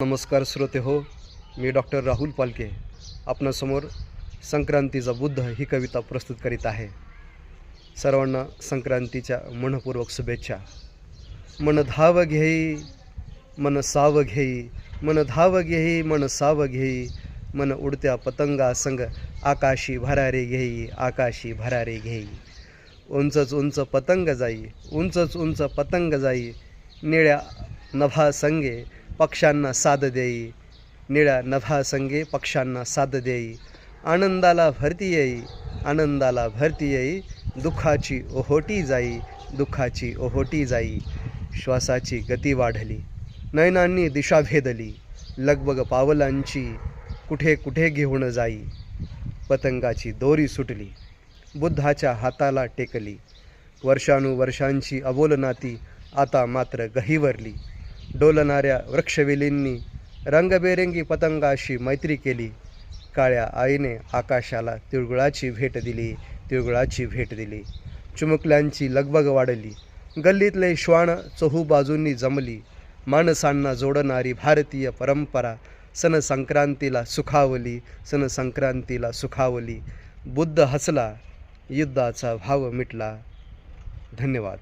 नमस्कार श्रोते हो, मी डॉक्टर राहुल पालके आपणासमोर संक्रांतीचा बुद्ध ही कविता प्रस्तुत करीत आहे. सर्वांना संक्रांतीच्या मनपूर्वक शुभेच्छा. मन धाव घेई मन साव घेई, मन धाव घेई मन साव घेई, मन उडत्या पतंगा संग आकाशी भरारे घेई, आकाशी भरारे घेई. उंचच उंच पतंग जाई, उंचच उंच पतंग जाई, निळ्या नभा संगे पक्ष्यांना साद देई, निळ्या नभा संगे पक्ष्यांना साद देई. आनंदाला भरती येई, आनंदाला भरती येई, दुःखाची ओहोटी जाई, दुःखाची ओहोटी जाई. श्वासाची गती वाढली, नयनांनी दिशा भेदली, लगबग पावलांची कुठे कुठे घेऊन जाई. पतंगाची दोरी सुटली, बुद्धाच्या हाताला टेकली, वर्षानुवर्षांची अबोल नाती आता मात्र गहिवरली. डोलणाऱ्या वृक्षवेलींनी रंगबेरंगी पतंगाशी मैत्री केली, काळ्या आईने आकाशाला तिळगुळाची भेट दिली, तिळगुळाची भेट दिली. चिमुकल्यांची लगबग वाढली, गल्लीतले श्वान चहूबाजूंनी जमली, माणसांना जोडणारी भारतीय परंपरा सण संक्रांतीला सुखावली, सण संक्रांतीला सुखावली. बुद्ध हसला, युद्धाचा भाव मिटला. धन्यवाद.